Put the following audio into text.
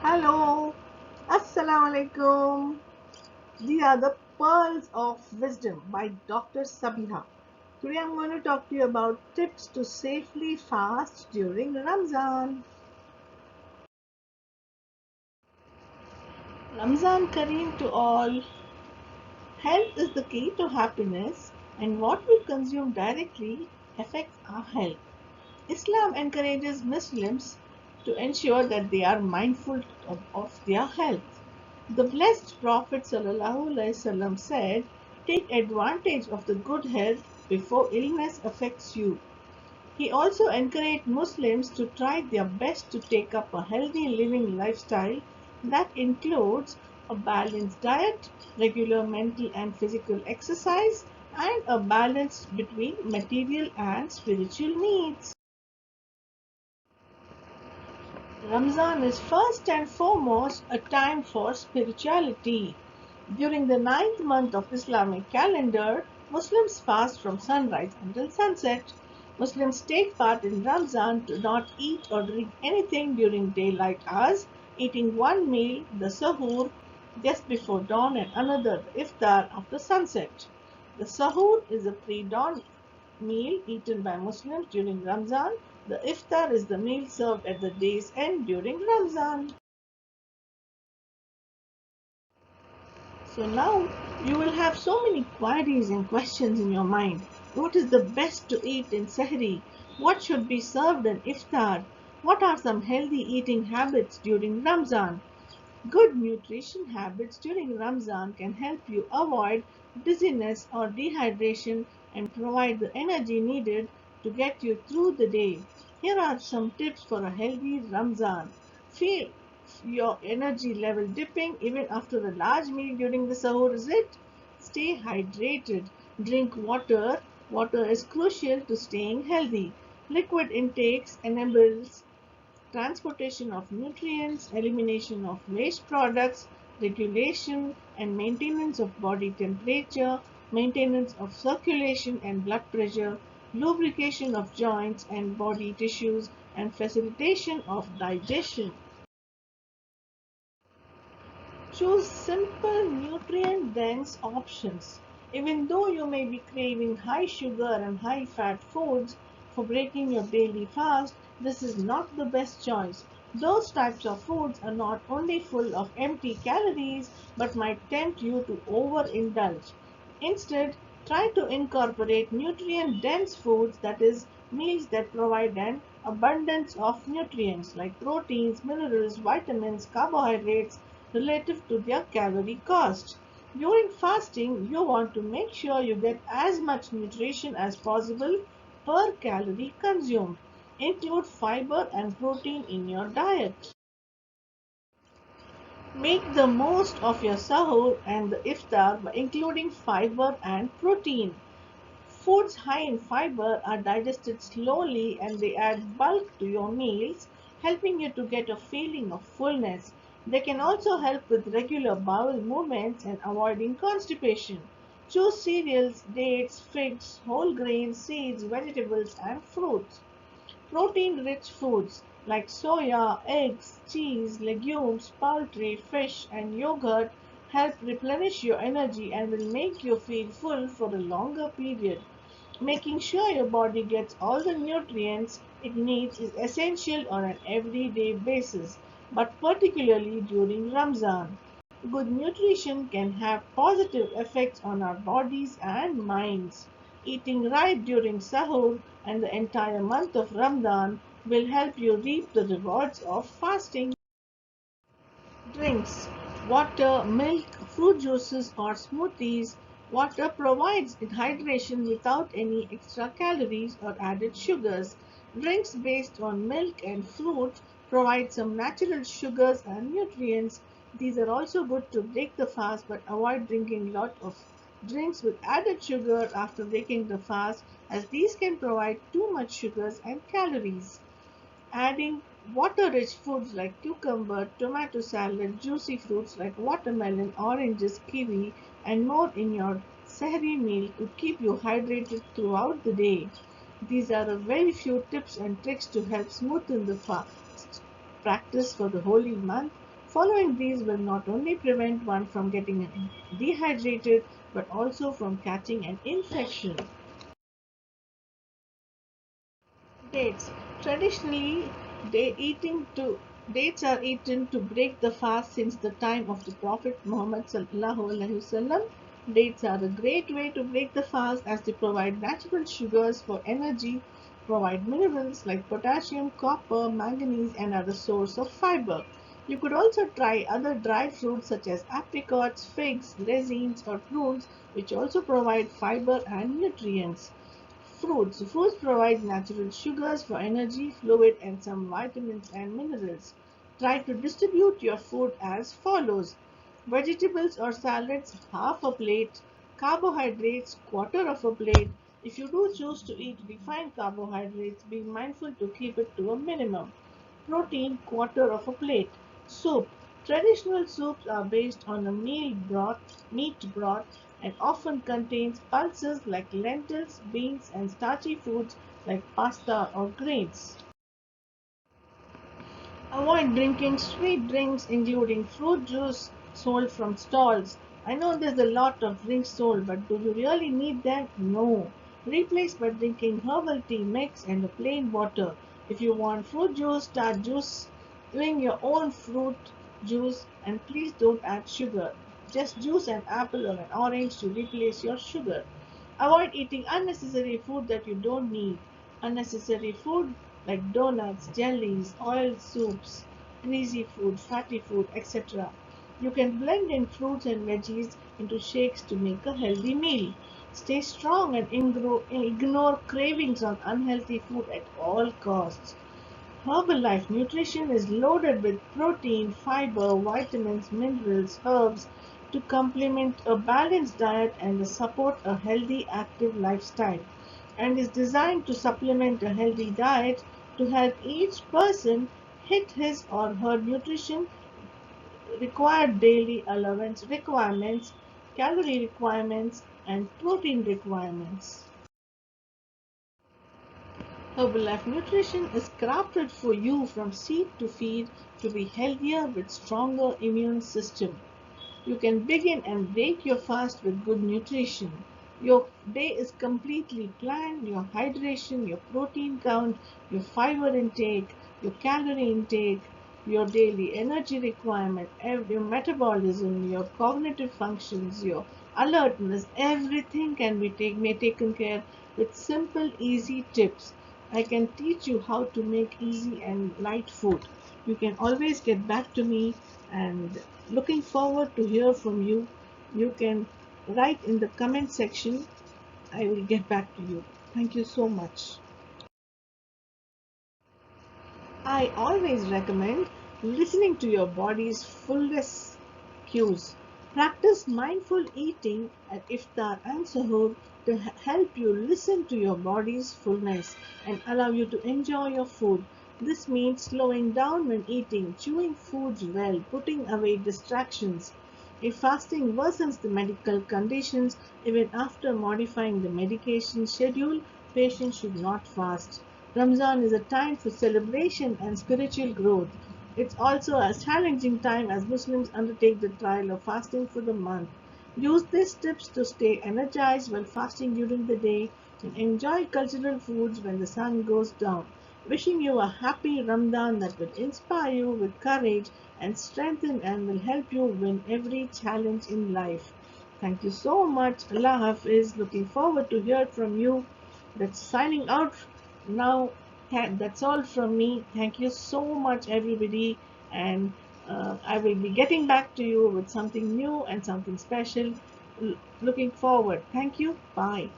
Hello, Assalamu alaikum. These are the Pearls of Wisdom by Dr. Sabiha. Today I'm going to talk to you about tips to safely fast during Ramzan. Ramzan Kareem to all. Health is the key to happiness, and what we consume directly affects our health. Islam encourages Muslims to ensure that they are mindful of their health. The blessed Prophet ﷺ said, take advantage of the good health before illness affects you. He also encouraged Muslims to try their best to take up a healthy living lifestyle that includes a balanced diet, regular mental and physical exercise, and a balance between material and spiritual needs. Ramzan is first and foremost a time for spirituality. During the ninth month of Islamic calendar, Muslims fast from sunrise until sunset. Muslims take part in Ramzan to not eat or drink anything during daylight hours, eating one meal, the sahur, just before dawn and another, the iftar, after sunset. The sahur is a pre-dawn meal eaten by Muslims during Ramzan. The iftar is the meal served at the day's end during Ramzan. So now you will have so many queries and questions in your mind. What is the best to eat in Sahri? What should be served in Iftar? What are some healthy eating habits during Ramzan? Good nutrition habits during Ramzan can help you avoid dizziness or dehydration and provide the energy needed to get you through the day. Here are some tips for a healthy Ramzan. Feel your energy level dipping even after a large meal during the sahur, is it? Stay hydrated. Drink water. Water is crucial to staying healthy. Liquid intakes enables transportation of nutrients, elimination of waste products, regulation and maintenance of body temperature, maintenance of circulation and blood pressure, lubrication of joints and body tissues, and facilitation of digestion. Choose simple, nutrient dense options. Even though you may be craving high sugar and high fat foods for breaking your daily fast, this is not the best choice. Those types of foods are not only full of empty calories but might tempt you to overindulge. Instead, try to incorporate nutrient dense foods, that is, meals that provide an abundance of nutrients like proteins, minerals, vitamins, carbohydrates relative to their calorie cost. During fasting, you want to make sure you get as much nutrition as possible per calorie consumed. Include fiber and protein in your diet. Make the most of your sahur and the iftar by including fiber and protein. Foods high in fiber are digested slowly and they add bulk to your meals, helping you to get a feeling of fullness. They can also help with regular bowel movements and avoiding constipation. Choose cereals, dates, figs, whole grains, seeds, vegetables, and fruits. Protein-rich foods like soya, eggs, cheese, legumes, poultry, fish, and yogurt help replenish your energy and will make you feel full for a longer period. Making sure your body gets all the nutrients it needs is essential on an everyday basis, but particularly during Ramzan. Good nutrition can have positive effects on our bodies and minds. Eating right during sahur and the entire month of Ramadan will help you reap the rewards of fasting. Drinks: water, milk, fruit juices or smoothies. Water provides hydration without any extra calories or added sugars. Drinks based on milk and fruit provide some natural sugars and nutrients. These are also good to break the fast, but avoid drinking a lot of drinks with added sugar after breaking the fast, as these can provide too much sugars and calories. Adding water-rich foods like cucumber, tomato salad, juicy fruits like watermelon, oranges, kiwi, and more in your Sahri meal could keep you hydrated throughout the day. These are a very few tips and tricks to help smoothen the fast practice for the holy month Following these will not only prevent one from getting dehydrated but also from catching an infection. Dates. Traditionally, dates are eaten to break the fast since the time of the Prophet Muhammad sallallahu alaihi wasallam. Dates are a great way to break the fast as they provide natural sugars for energy, provide minerals like potassium, copper, manganese, and are a source of fiber. You could also try other dry fruits such as apricots, figs, raisins, or prunes, which also provide fiber and nutrients. Fruits. Fruits provide natural sugars for energy, fluid, and some vitamins and minerals. Try to distribute your food as follows: vegetables or salads, half a plate; carbohydrates, quarter of a plate. If you do choose to eat refined carbohydrates, be mindful to keep it to a minimum. Protein, quarter of a plate. Soup. Traditional soups are based on a meat broth, and often contains pulses like lentils, beans, and starchy foods like pasta or grains. Avoid drinking sweet drinks including fruit juice sold from stalls. I know there's a lot of drinks sold, but do you really need them? No. Replace by drinking herbal tea mix and a plain water. If you want fruit juice, start juice doing your own fruit juice, and please don't add sugar. Just juice an apple or an orange to replace your sugar. Avoid eating unnecessary food that you don't need. Unnecessary food like donuts, jellies, oil soups, greasy food, fatty food, etc. You can blend in fruits and veggies into shakes to make a healthy meal. Stay strong and ignore cravings on unhealthy food at all costs. Herbalife Nutrition is loaded with protein, fiber, vitamins, minerals, herbs to complement a balanced diet and support a healthy, active lifestyle, and is designed to supplement a healthy diet to help each person hit his or her nutrition required daily allowance requirements, calorie requirements, and protein requirements. Herbalife Nutrition is crafted for you from seed to feed to be healthier with stronger immune system. You can begin and break your fast with good nutrition. Your day is completely planned, your hydration, your protein count, your fiber intake, your calorie intake, your daily energy requirement, your metabolism, your cognitive functions, your alertness, everything can be taken care with simple, easy tips. I can teach you how to make easy and light food. You can always get back to me, and looking forward to hear from you. You can write in the comment section. I will get back to you. Thank you so much. I always recommend listening to your body's fullness cues. Practice mindful eating at iftar and suhoor to help you listen to your body's fullness and allow you to enjoy your food. This means slowing down when eating, chewing foods well, putting away distractions. If fasting worsens the medical conditions, even after modifying the medication schedule, patients should not fast. Ramzan is a time for celebration and spiritual growth. It's also a challenging time as Muslims undertake the trial of fasting for the month. Use these tips to stay energized while fasting during the day and enjoy cultural foods when the sun goes down. Wishing you a happy Ramadan that will inspire you with courage and strengthen and will help you win every challenge in life. Thank you so much. Allah Hafiz. Looking forward to hear from you. That's signing out now. That's all from me. Thank you so much, everybody. And I will be getting back to you with something new and something special. Looking forward. Thank you. Bye.